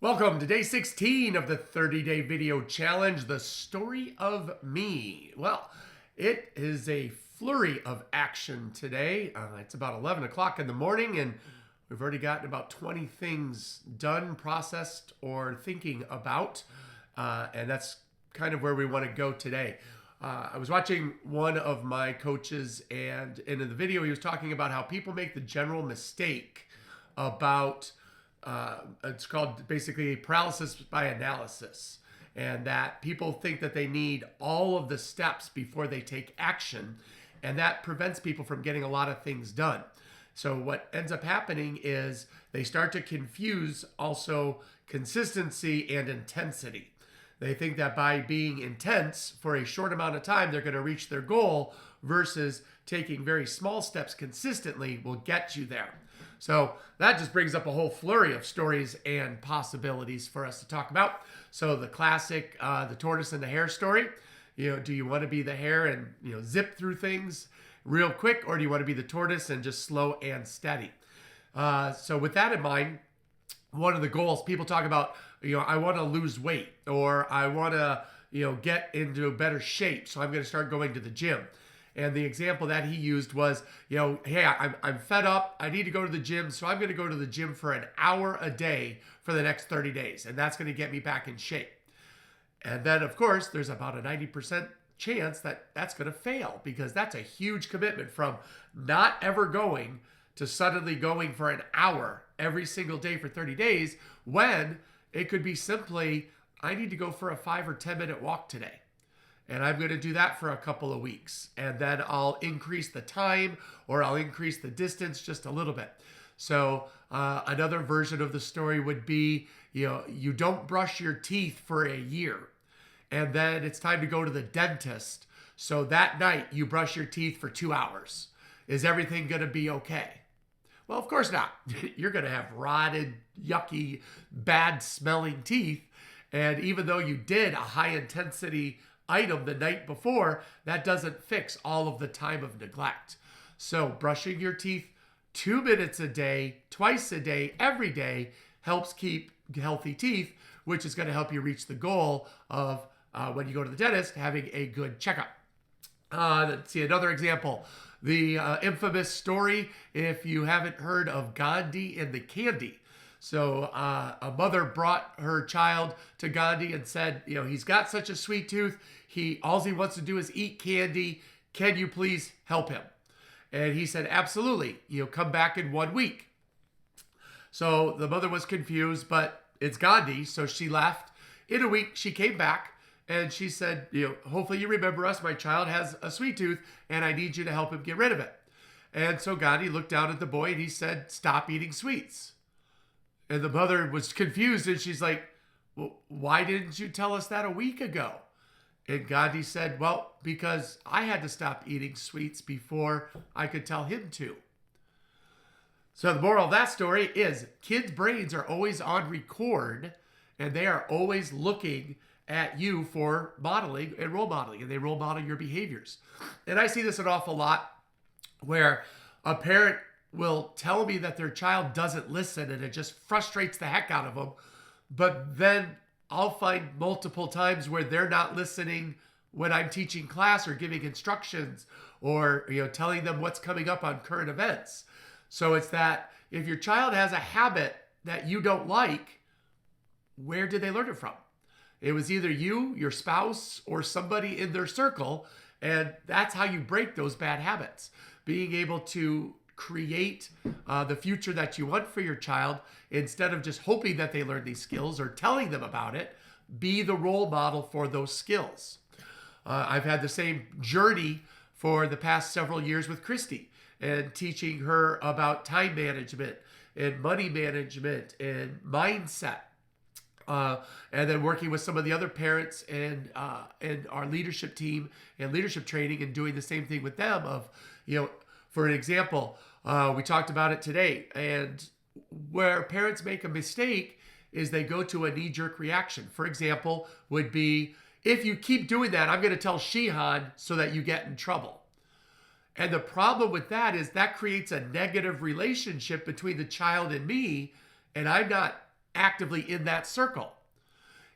Welcome to day 16 of the 30-day video challenge, The Story of Me. Well, it is a flurry of action today. It's about 11 o'clock in the morning, and we've already gotten about 20 things done, processed, or thinking about. And that's kind of where we want to go today. I was watching one of my coaches, and in the video, he was talking about how people make the general mistake about it's called basically paralysis by analysis, and that people think that they need all of the steps before they take action, and that prevents people from getting a lot of things done. So what ends up happening is they start to confuse also consistency and intensity. They think that by being intense for a short amount of time, they're going to reach their goal, versus taking very small steps consistently will get you there. So that just brings up a whole flurry of stories and possibilities for us to talk about. So the classic, the tortoise and the hare story. Do you want to be the hare and zip through things real quick, or do you want to be the tortoise and just slow and steady? So with that in mind, one of the goals people talk about, I want to lose weight, or I want to, get into better shape, so I'm going to start going to the gym. And the example that he used was, hey, I'm fed up. I need to go to the gym. So I'm going to go to the gym for an hour a day for the next 30 days. And that's going to get me back in shape. And then, of course, there's about a 90% chance that that's going to fail, because that's a huge commitment from not ever going to suddenly going for an hour every single day for 30 days, when it could be simply, I need to go for a 5 or 10 minute walk today. And I'm going to do that for a couple of weeks. And then I'll increase the time, or I'll increase the distance just a little bit. So another version of the story would be, you don't brush your teeth for a year, and then it's time to go to the dentist. So that night you brush your teeth for 2 hours. Is everything going to be okay? Well, of course not. You're going to have rotted, yucky, bad smelling teeth. And even though you did a high intensity item the night before, that doesn't fix all of the time of neglect. So brushing your teeth 2 minutes a day, twice a day, every day helps keep healthy teeth, which is going to help you reach the goal of when you go to the dentist, having a good checkup. Let's see another example. The infamous story, if you haven't heard of Gandhi and the candy. So a mother brought her child to Gandhi and said, he's got such a sweet tooth. All he wants to do is eat candy. Can you please help him? And he said, absolutely. Come back in 1 week. So the mother was confused, but it's Gandhi. So she left. In a week, she came back and she said, hopefully you remember us. My child has a sweet tooth and I need you to help him get rid of it. And so Gandhi looked down at the boy and he said, stop eating sweets. And the mother was confused, and she's like, well, why didn't you tell us that a week ago? And Gandhi said, well, because I had to stop eating sweets before I could tell him to. So the moral of that story is, kids' brains are always on record, and they are always looking at you for modeling and role modeling, and they role model your behaviors. And I see this an awful lot, where a parent will tell me that their child doesn't listen, and it just frustrates the heck out of them. But then I'll find multiple times where they're not listening when I'm teaching class or giving instructions, or telling them what's coming up on current events. So it's that if your child has a habit that you don't like, where did they learn it from? It was either you, your spouse, or somebody in their circle. And that's how you break those bad habits. Being able to create the future that you want for your child, instead of just hoping that they learn these skills or telling them about it. Be the role model for those skills. I've had the same journey for the past several years with Christy, and teaching her about time management and money management and mindset. And then working with some of the other parents and our leadership team and leadership training, and doing the same thing with them of, for an example, we talked about it today, and where parents make a mistake is they go to a knee-jerk reaction. For example, would be, if you keep doing that, I'm going to tell Shihan so that you get in trouble. And the problem with that is that creates a negative relationship between the child and me, and I'm not actively in that circle.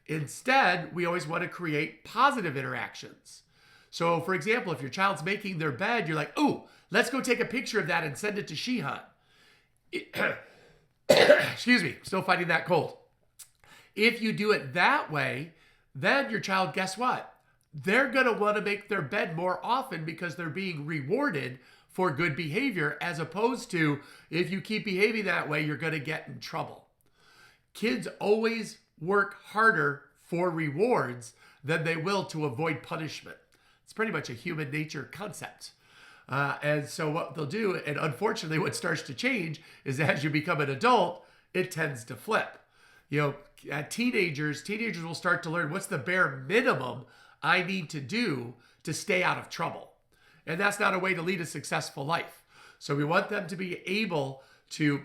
Instead, we always want to create positive interactions. So, for example, if your child's making their bed, you're like, "Ooh, let's go take a picture of that and send it to Shihan." Excuse me, still fighting that cold. If you do it that way, then your child, guess what? They're going to want to make their bed more often because they're being rewarded for good behavior, as opposed to if you keep behaving that way, you're going to get in trouble. Kids always work harder for rewards than they will to avoid punishment. It's pretty much a human nature concept. And so what they'll do, and unfortunately what starts to change, is as you become an adult, it tends to flip. Teenagers will start to learn what's the bare minimum I need to do to stay out of trouble. And that's not a way to lead a successful life. So we want them to be able to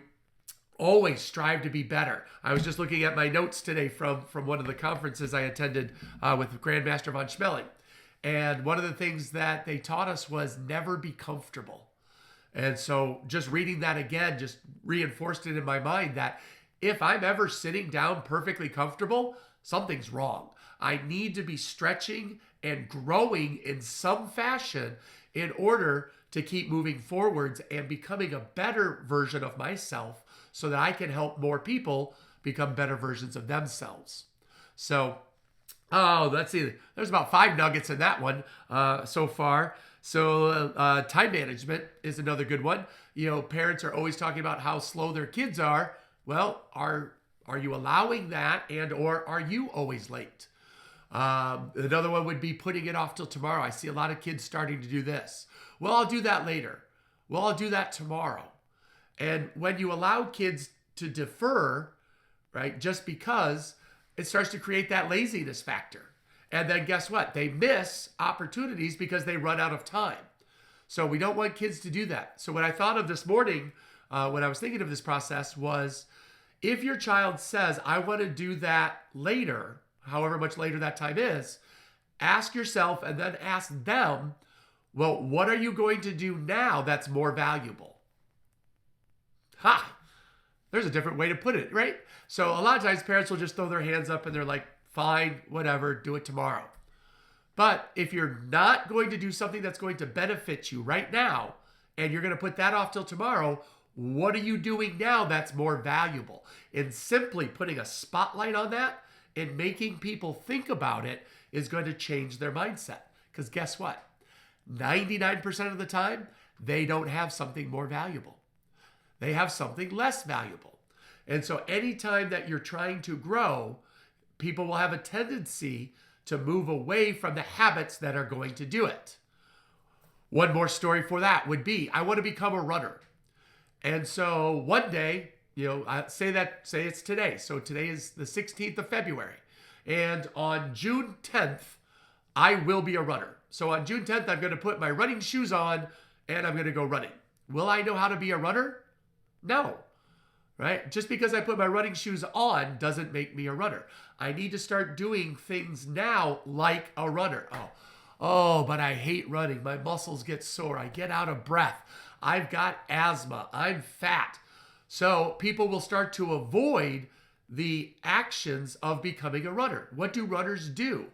always strive to be better. I was just looking at my notes today from one of the conferences I attended with Grandmaster von Schmeling. And one of the things that they taught us was never be comfortable. And so just reading that again just reinforced it in my mind that if I'm ever sitting down perfectly comfortable, something's wrong. I need to be stretching and growing in some fashion in order to keep moving forwards and becoming a better version of myself so that I can help more people become better versions of themselves. So, let's see. There's about 5 nuggets in that one so far. So time management is another good one. Parents are always talking about how slow their kids are. Well, are you allowing that, and or are you always late? Another one would be putting it off till tomorrow. I see a lot of kids starting to do this. Well, I'll do that later. Well, I'll do that tomorrow. And when you allow kids to defer, right, just because, it starts to create that laziness factor. And then guess what? They miss opportunities because they run out of time. So we don't want kids to do that. So what I thought of this morning when I was thinking of this process was, if your child says, I want to do that later, however much later that time is, ask yourself and then ask them, well, what are you going to do now that's more valuable? There's a different way to put it, right? So a lot of times parents will just throw their hands up and they're like, fine, whatever, do it tomorrow. But if you're not going to do something that's going to benefit you right now, and you're going to put that off till tomorrow, what are you doing now that's more valuable? And simply putting a spotlight on that and making people think about it is going to change their mindset. Because guess what? 99% of the time, they don't have something more valuable. They have something less valuable. And so anytime that you're trying to grow, people will have a tendency to move away from the habits that are going to do it. One more story for that would be, I want to become a runner. And so one day, say it's today. So today is the 16th of February. And on June 10th, I will be a runner. So on June 10th, I'm going to put my running shoes on and I'm going to go running. Will I know how to be a runner? No. Right? Just because I put my running shoes on doesn't make me a runner. I need to start doing things now like a runner. Oh, but I hate running. My muscles get sore. I get out of breath. I've got asthma. I'm fat. So people will start to avoid the actions of becoming a runner. What do runners do?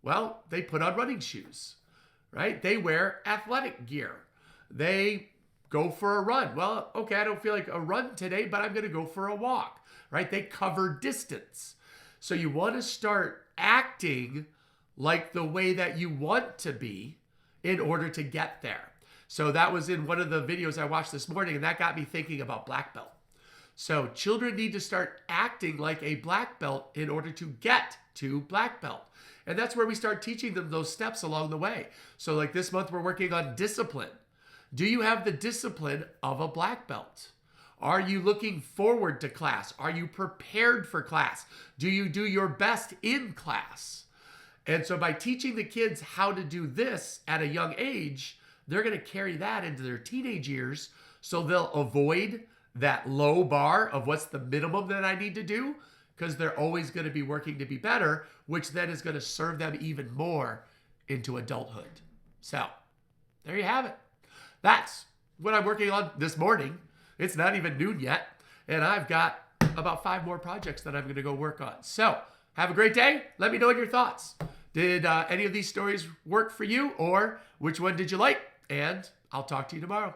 Well, they put on running shoes, right? They wear athletic gear. They go for a run. Well, okay, I don't feel like a run today, but I'm going to go for a walk, right? They cover distance. So you want to start acting like the way that you want to be in order to get there. So that was in one of the videos I watched this morning, and that got me thinking about black belt. So children need to start acting like a black belt in order to get to black belt. And that's where we start teaching them those steps along the way. So like this month, we're working on discipline. Do you have the discipline of a black belt? Are you looking forward to class? Are you prepared for class? Do you do your best in class? And so by teaching the kids how to do this at a young age, they're going to carry that into their teenage years, so they'll avoid that low bar of what's the minimum that I need to do, because they're always going to be working to be better, which then is going to serve them even more into adulthood. So there you have it. That's what I'm working on this morning. It's not even noon yet, and I've got about 5 more projects that I'm going to go work on. So have a great day. Let me know your thoughts. Did any of these stories work for you, or which one did you like? And I'll talk to you tomorrow.